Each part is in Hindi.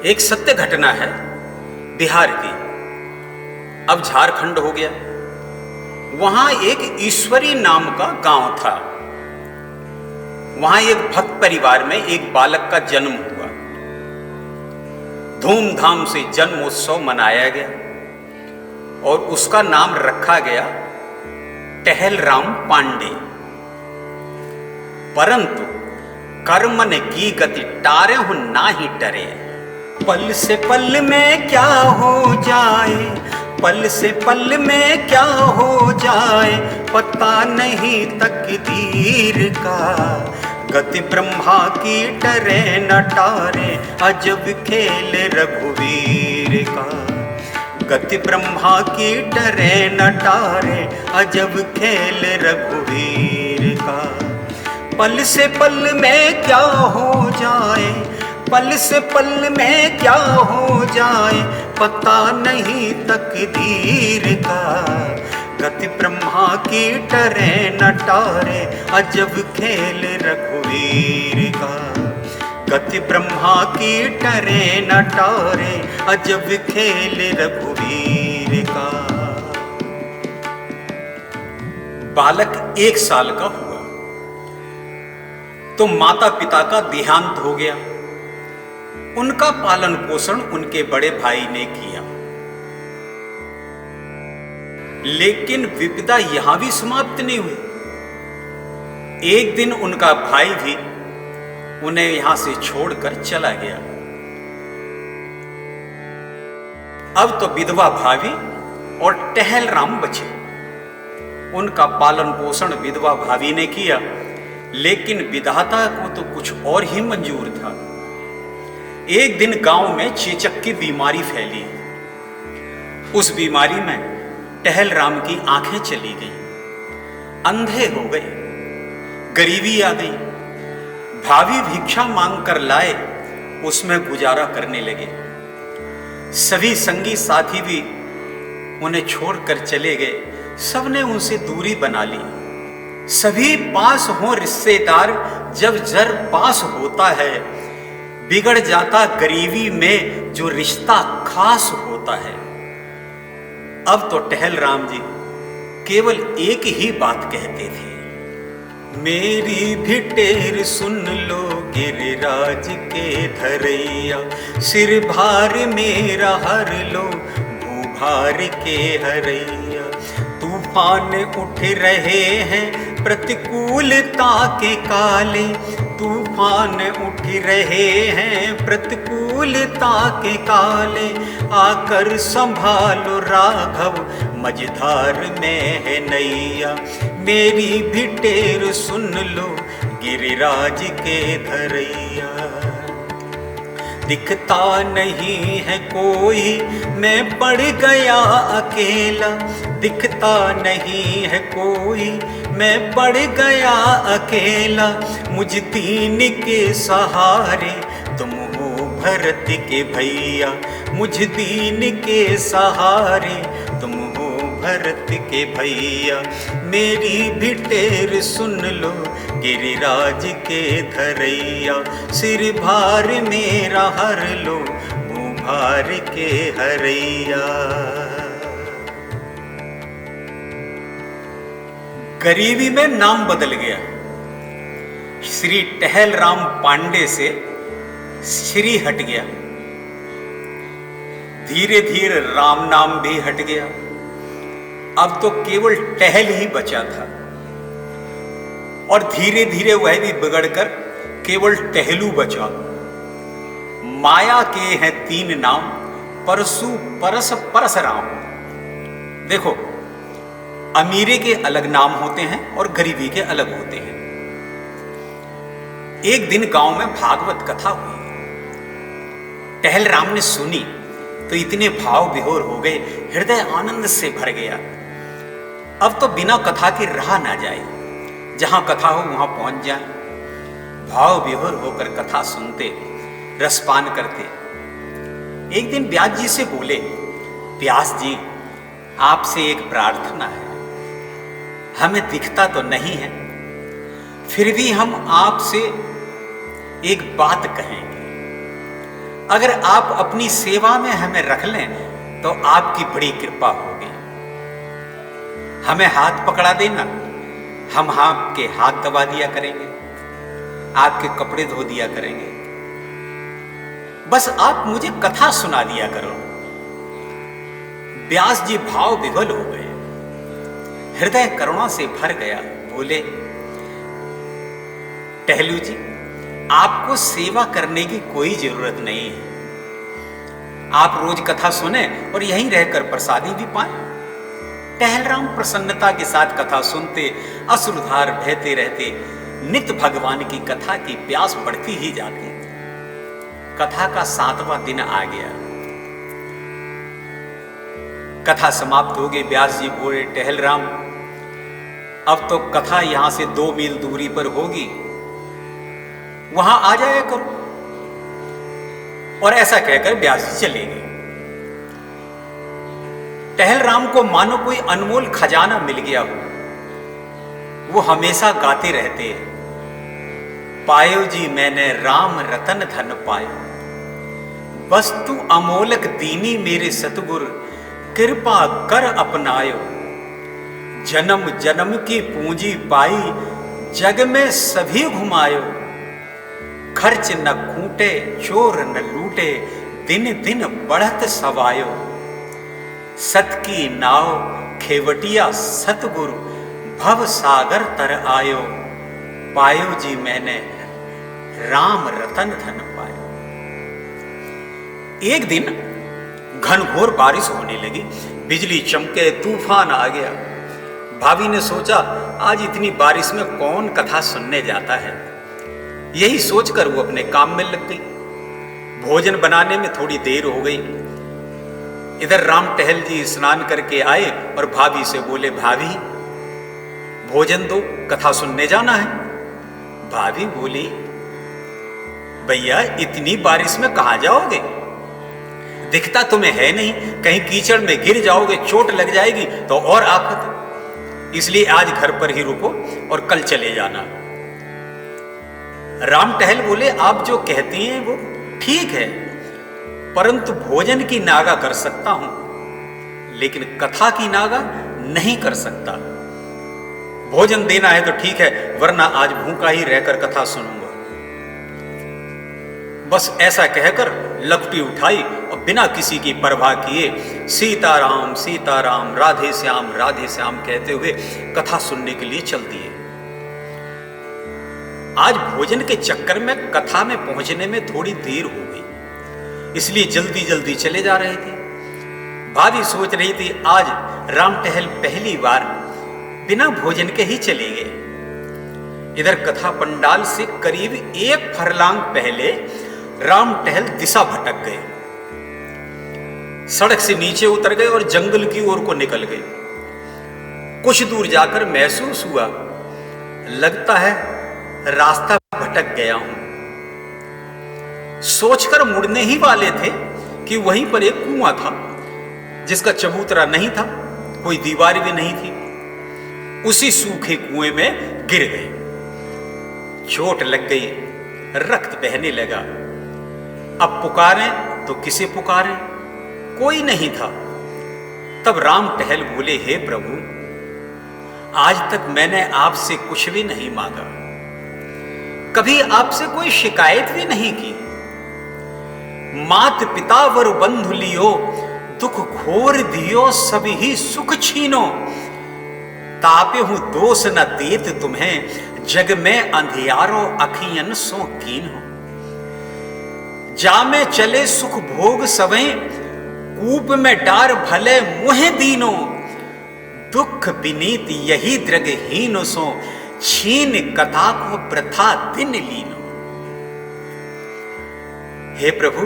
एक सत्य घटना है बिहार की। अब झारखंड हो गया। वहां एक ईश्वरी नाम का गांव था। वहां एक भक्त परिवार में एक बालक का जन्म हुआ। धूमधाम से जन्मोत्सव मनाया गया और उसका नाम रखा गया टहलराम पांडे। परंतु कर्म ने की गति टारे हो ना ही डरे। पल से पल में क्या हो जाए, पल से पल में क्या हो जाए, पता नहीं तकदीर का। गति ब्रह्मा की डरे न टारे, अजब खेल रघुवीर का। गति ब्रह्मा की डरे न टारे, अजब खेल रघुवीर का। पल से पल में क्या हो जाए, पल से पल में क्या हो जाए, पता नहीं तकदीर का। गति ब्रह्मा की डरे न टारे, अजब खेल रघुवीर का। गति ब्रह्मा की डरे न टारे, अजब खेल रघुवीर का। बालक 1 साल का हुआ तो माता पिता का देहांत हो गया। उनका पालन पोषण उनके बड़े भाई ने किया। लेकिन विपदा यहां भी समाप्त नहीं हुई। एक दिन उनका भाई भी उन्हें यहां से छोड़कर चला गया। अब तो विधवा भाभी और टहलराम बचे। उनका पालन पोषण विधवा भाभी ने किया, लेकिन विधाता को तो कुछ और ही मंजूर था। एक दिन गांव में चेचक की बीमारी फैली। उस बीमारी में टहलराम की आंखें चली गईं, अंधे हो गए, गरीबी आ गई। भाभी भिक्षा मांग कर लाए, उसमें गुजारा करने लगे। सभी संगी साथी भी उन्हें छोड़कर चले गए। सबने उनसे दूरी बना ली। सभी पास हो रिश्तेदार, जब जर पास होता है, बिगड़ जाता गरीबी में जो रिश्ता खास होता है। अब तो टहलराम जी केवल एक ही बात कहते थे, मेरी भी टेर सुन लो गिरिराज के धरैया। सिर भार मेरा हर लो भूभार के हरैया। तूफान उठ रहे हैं प्रतिकूलता के काले। तूफान उठ रहे हैं प्रतिकूलता के काले। आकर संभालो राघव मझधार में है नैया। मेरी भी टेर सुन लो गिरिराज के धरैया। दिखता नहीं है कोई, मैं पड़ गया अकेला। दिखता नहीं है कोई, मैं पड़ गया अकेला। मुझ दीन के सहारे तुम हो भरत के भैया। मुझ दीन के सहारे तुम हो भरत के भैया। मेरी भी टेर सुन लो गिरिराज के धरैया। सिर भार मेरा हर लो भूभार के हरैया। गरीबी में नाम बदल गया। श्री टहलराम पांडे से श्री हट गया। धीरे धीरे राम नाम भी हट गया। अब तो केवल टहल ही बचा था। और धीरे धीरे वह भी बिगड़कर केवल टहलू बचा। माया के हैं 3 नाम, परसु परस परसराम। देखो, अमीरी के अलग नाम होते हैं और गरीबी के अलग होते हैं। एक दिन गांव में भागवत कथा हुई। टहलराम ने सुनी तो इतने भाव विभोर हो गए, हृदय आनंद से भर गया। अब तो बिना कथा के रहा ना जाए। जहां कथा हो वहां पहुंच जाए। भाव विभोर होकर कथा सुनते, रसपान करते। एक दिन व्यास जी से बोले, व्यास जी, आपसे एक प्रार्थना है। हमें दिखता तो नहीं है, फिर भी हम आपसे एक बात कहेंगे। अगर आप अपनी सेवा में हमें रख लें तो आपकी बड़ी कृपा होगी। हमें हाथ पकड़ा देना, हम आपके हाथ दबा दिया करेंगे, आपके कपड़े धो दिया करेंगे, बस आप मुझे कथा सुना दिया करो। व्यास जी भाव विभल हो गए, हृदय करुणा से भर गया। बोले, टहलू जी, आपको सेवा करने की कोई जरूरत नहीं है। आप रोज कथा सुने और यहीं रहकर प्रसादी भी पाए। टहलराम प्रसन्नता के साथ कथा सुनते, अश्रुधार बहते रहते। नित्य भगवान की कथा की प्यास बढ़ती ही जाती। कथा का 7वां दिन आ गया, कथा समाप्त हो गई। व्यास जी बोले, टहलराम, अब तो कथा यहां से 2 मील दूरी पर होगी, वहां आ जाया करो। और ऐसा कहकर व्यास जी चले गए। टहलराम को मानो कोई अनमोल खजाना मिल गया हो। वो हमेशा गाते रहते, पायो जी मैंने राम रतन धन पायो, वस्तु अमोलक दीनी मेरे सतगुर, कृपा कर अपनायो। जन्म जन्म की पूंजी पाई, जग में सभी घुमायो। खर्च न खूंटे, चोर न लूटे, दिन दिन बढ़त सवायो। सत की नाव खेवटिया सतगुरु, भव सागर तर आयो। पायो जी मैंने राम रतन धन पायो। एक दिन घनघोर बारिश होने लगी, बिजली चमके, तूफान आ गया। भाभी ने सोचा, आज इतनी बारिश में कौन कथा सुनने जाता है। यही सोचकर वो अपने काम में लग गई। भोजन बनाने में थोड़ी देर हो गई। इधर राम टहल जी स्नान करके आए और भाभी से बोले, भाभी भोजन दो, कथा सुनने जाना है। भाभी बोली, भैया इतनी बारिश में कहां जाओगे, दिखता तुम्हें है नहीं, कहीं कीचड़ में गिर जाओगे, चोट लग जाएगी तो और आफत। इसलिए आज घर पर ही रुको और कल चले जाना। राम टहल बोले, आप जो कहती हैं वो ठीक है, परंतु भोजन की नागा कर सकता हूं, लेकिन कथा की नागा नहीं कर सकता। भोजन देना है तो ठीक है, वरना आज भूखा ही रहकर कथा सुनूंगा। बस ऐसा कहकर लपटी उठाई और बिना किसी की परवाह किए सीताराम सीताराम, राधे श्याम कहते हुए कथा सुनने के लिए चल दिए। आज भोजन के चक्कर में कथा में पहुंचने में थोड़ी देर हो गई, इसलिए जल्दी जल्दी चले जा रहे थे। भाभी सोच रही थी, आज राम टहल पहली बार बिना भोजन के ही चले गए। इधर कथा पंडाल से करीब 1 फरलांग पहले राम टहल दिशा भटक गए, सड़क से नीचे उतर गए और जंगल की ओर को निकल गए। कुछ दूर जाकर महसूस हुआ, लगता है रास्ता भटक गया हूं। सोचकर मुड़ने ही वाले थे कि वहीं पर एक कुआं था, जिसका चबूतरा नहीं था, कोई दीवार भी नहीं थी। उसी सूखे कुएं में गिर गए, चोट लग गई, रक्त बहने लगा। अब पुकारें तो किसे पुकारें, कोई नहीं था। तब राम टहल बोले, हे प्रभु, आज तक मैंने आपसे कुछ भी नहीं मांगा, कभी आपसे कोई शिकायत भी नहीं की। मात पिता वर बंधु लियो, दुख घोर दियो सभी सुख छीनो। तापे हूं दोष न देत तुम्हें, जग में अंधियारो अखियन सो कीन हो। जामे चले सुख भोग सवें, कूप में डार भले मुहे दीनो। दुख विनीत यही दृगहीन सो, छीन कथा को प्रथा दिन लीनो। हे प्रभु,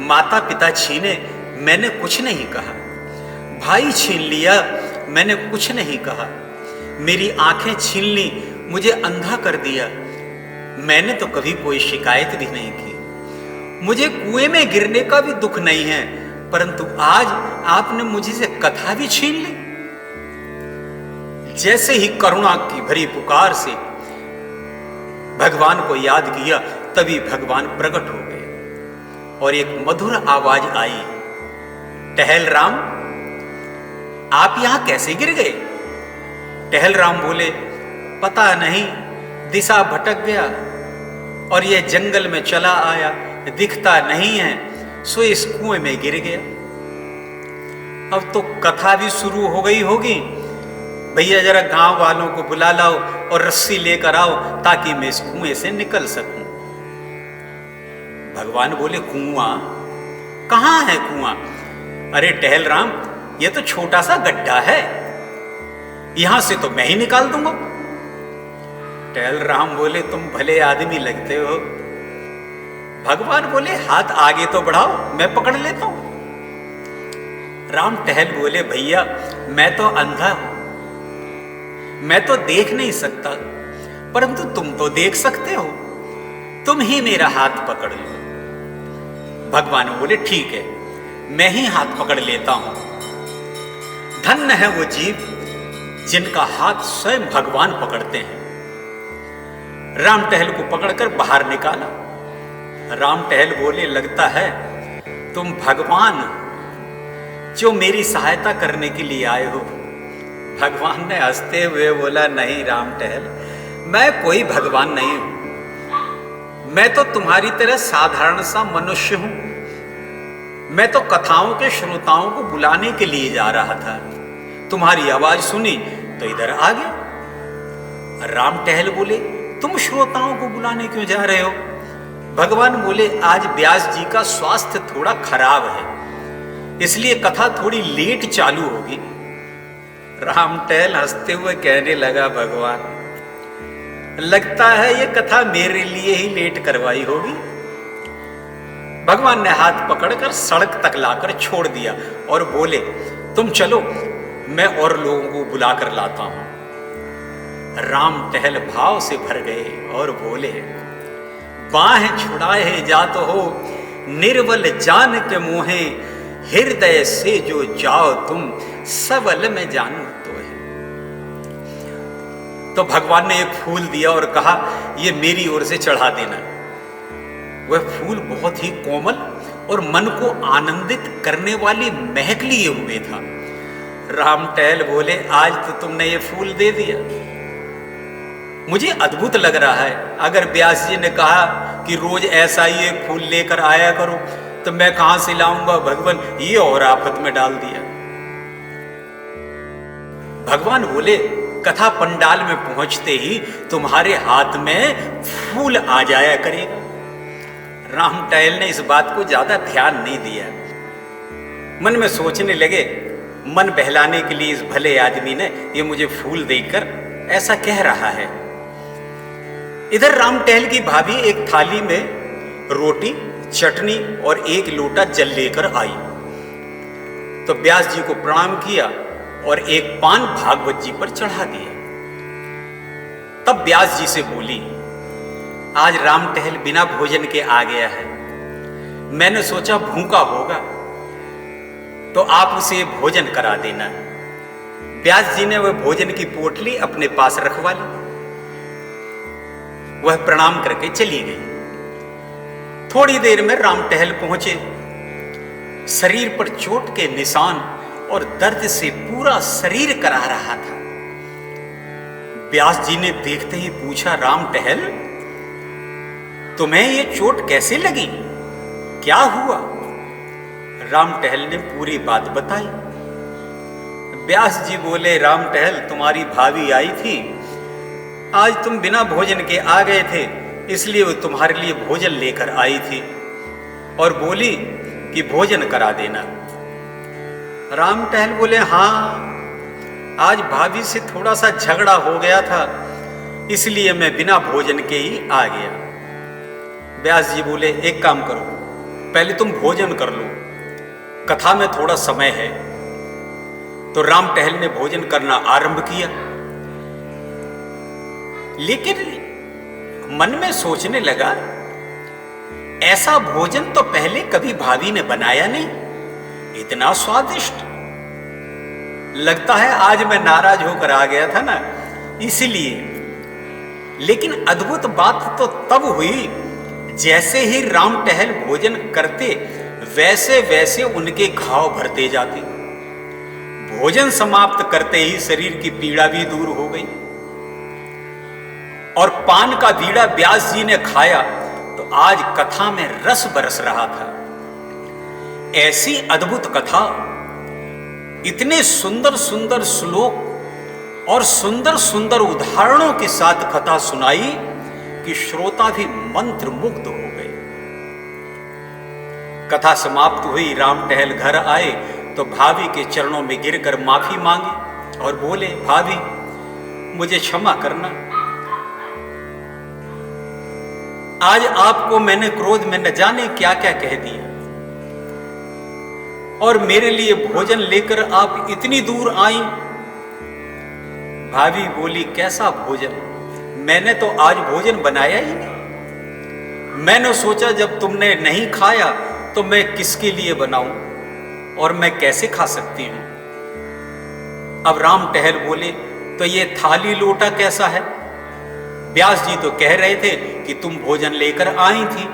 माता पिता छीने, मैंने कुछ नहीं कहा। भाई छीन लिया, मैंने कुछ नहीं कहा। मेरी आंखें छीन ली, मुझे अंधा कर दिया, मैंने तो कभी कोई शिकायत भी नहीं की। मुझे कुएं में गिरने का भी दुख नहीं है, परंतु आज आपने मुझे से कथा भी छीन ली। जैसे ही करुणा की भरी पुकार से भगवान को याद किया, तभी भगवान प्रकट हो गए। और एक मधुर आवाज आई, टहल राम, आप यहां कैसे गिर गए? टहल राम बोले, पता नहीं, दिशा भटक गया और यह जंगल में चला आया, दिखता नहीं है, सो इस कुएं में गिर गया। अब तो कथा भी शुरू हो गई होगी, भैया जरा गांव वालों को बुला लाओ और रस्सी लेकर आओ ताकि मैं इस कुएं से निकल सकूं। भगवान बोले, कुआं? कहां है कुआं? अरे टहल राम, ये तो छोटा सा गड्ढा है, यहां से तो मैं ही निकाल दूंगा। टहल राम बोले, तुम भले आदमी लगते हो। भगवान बोले, हाथ आगे तो बढ़ाओ, मैं पकड़ लेता हूं। राम टहल बोले, भैया मैं तो अंधा हूं, मैं तो देख नहीं सकता, परंतु तुम तो देख सकते हो, तुम ही मेरा हाथ पकड़ लो। भगवान बोले, ठीक है, मैं ही हाथ पकड़ लेता हूं। धन्य है वो जीव जिनका हाथ स्वयं भगवान पकड़ते हैं। राम टहल को पकड़कर बाहर निकाला। राम टहल बोले, लगता है तुम भगवान हो जो मेरी सहायता करने के लिए आए हो। भगवान ने हंसते हुए बोला, नहीं राम टहल, मैं कोई भगवान नहीं हूं, मैं तो तुम्हारी तरह साधारण सा मनुष्य हूं। मैं तो कथाओं के श्रोताओं को बुलाने के लिए जा रहा था, तुम्हारी आवाज सुनी तो इधर आ गया। राम टहल बोले, तुम श्रोताओं को बुलाने क्यों जा रहे हो? भगवान बोले, आज व्यास जी का स्वास्थ्य थोड़ा खराब है, इसलिए कथा थोड़ी लेट चालू होगी। राम टहल हंसते हुए कहने लगा, भगवान लगता है ये कथा मेरे लिए ही लेट करवाई होगी। भगवान ने हाथ पकड़कर सड़क तक लाकर छोड़ दिया और बोले, तुम चलो, मैं और लोगों को बुलाकर लाता हूं। राम टहल भाव से भर गए और बोले, बाहें छुड़ाए जात हो निर्बल जान के मुहे, हृदय से जो जाओ तुम सबल में जानो तो है। तो भगवान ने एक फूल दिया और कहा, ये मेरी ओर से चढ़ा देना। वह फूल बहुत ही कोमल और मन को आनंदित करने वाली महक लिए हुए था। राम टहल बोले, आज तो तुमने ये फूल दे दिया, मुझे अद्भुत लग रहा है। अगर व्यास जी ने कहा कि रोज ऐसा ही एक फूल लेकर आया करो तो मैं कहां से लाऊंगा? भगवान ये और आफत में डाल दिया। भगवान बोले, कथा पंडाल में पहुंचते ही तुम्हारे हाथ में फूल आ जाया करेगा। राम टहल ने इस बात को ज्यादा ध्यान नहीं दिया। मन में सोचने लगे, मन बहलाने के लिए इस भले आदमी ने ये मुझे फूल देकर ऐसा कह रहा है। इधर राम टहल की भाभी एक थाली में रोटी, चटनी और एक लोटा जल लेकर आई। तो व्यास जी को प्रणाम किया और एक पान भागवत जी पर चढ़ा दिया। तब व्यास जी से बोली, आज राम टहल बिना भोजन के आ गया है, मैंने सोचा भूखा होगा तो आप उसे भोजन करा देना। व्यास जी ने वह भोजन की पोटली अपने पास रखवा ली। वह प्रणाम करके चली गई। थोड़ी देर में राम टहल पहुंचे। शरीर पर चोट के निशान और दर्द से पूरा शरीर करा रहा था। व्यास जी ने देखते ही पूछा, राम टहल तुम्हें ये चोट कैसे लगी, क्या हुआ? राम टहल ने पूरी बात बताई। व्यास जी बोले, राम टहल तुम्हारी भाभी आई थी, आज तुम बिना भोजन के आ गए थे, इसलिए वो तुम्हारे लिए भोजन लेकर आई थी और बोली कि भोजन करा देना। राम टहल बोले, हाँ आज भाभी से थोड़ा सा झगड़ा हो गया था, इसलिए मैं बिना भोजन के ही आ गया। व्यास जी बोले, एक काम करो, पहले तुम भोजन कर लो, कथा में थोड़ा समय है। तो राम टहल ने भोजन करना आरंभ किया, लेकिन मन में सोचने लगा, ऐसा भोजन तो पहले कभी भाभी ने बनाया नहीं, इतना स्वादिष्ट। लगता है आज मैं नाराज होकर आ गया था ना, इसलिए। लेकिन अद्भुत बात तो तब हुई जैसे ही राम टहल भोजन करते वैसे वैसे उनके घाव भरते जाते। भोजन समाप्त करते ही शरीर की पीड़ा भी दूर हो गई। और पान का बीड़ा व्यास जी ने खाया तो आज कथा में रस बरस रहा था। ऐसी अद्भुत कथा, इतने सुंदर सुंदर श्लोक और सुंदर सुंदर उदाहरणों के साथ कथा सुनाई कि श्रोता भी मंत्र मुग्ध हो गए। कथा समाप्त हुई, राम टहल घर आए तो भाभी के चरणों में गिरकर माफी मांगी और बोले, भाभी मुझे क्षमा करना, आज आपको मैंने क्रोध में न जाने क्या क्या कह दिया और मेरे लिए भोजन लेकर आप इतनी दूर आई। भाभी बोली, कैसा भोजन? मैंने तो आज भोजन बनाया ही नहीं। मैंने सोचा जब तुमने नहीं खाया तो मैं किसके लिए बनाऊं और मैं कैसे खा सकती हूं। अब राम टहल बोले, तो ये थाली लोटा कैसा है? व्यास जी तो कह रहे थे कि तुम भोजन लेकर आई थी।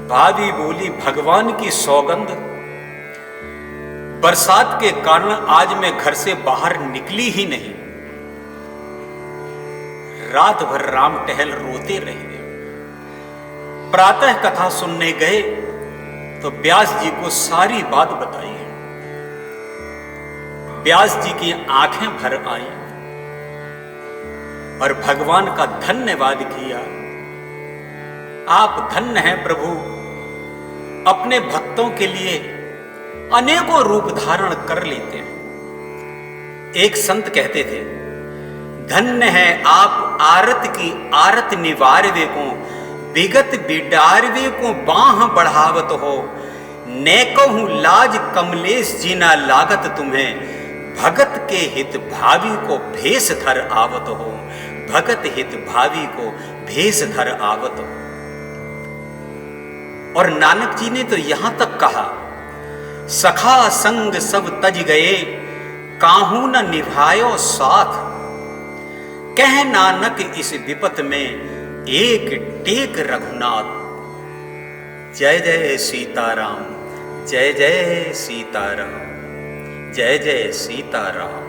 भाभी बोली, भगवान की सौगंध, बरसात के कारण आज मैं घर से बाहर निकली ही नहीं। रात भर राम टहल रोते रहे। प्रातः कथा सुनने गए तो व्यास जी को सारी बात बताई। व्यास जी की आंखें भर आई और भगवान का धन्यवाद किया। आप धन्य हैं प्रभु, अपने भक्तों के लिए अनेकों रूप धारण कर लेते हैं। एक संत कहते थे, धन्य है आप आरत की आरत निवारवे को, विगत बिडारवे को बाह बढ़ावत हो। नेकहु लाज कमलेश जीना लागत तुम्हें, भगत के हित भावी को भेष धर आवत हो। भगत हित भावी को भेष धर आवत हो। और नानक जी ने तो यहां तक कहा, सखा संग सब तज गए, काहू न निभायो साथ। कह नानक इस विपत में, एक टेक रघुनाथ। जय जय सीताराम, जय जय सीताराम, जय जय सीताराम।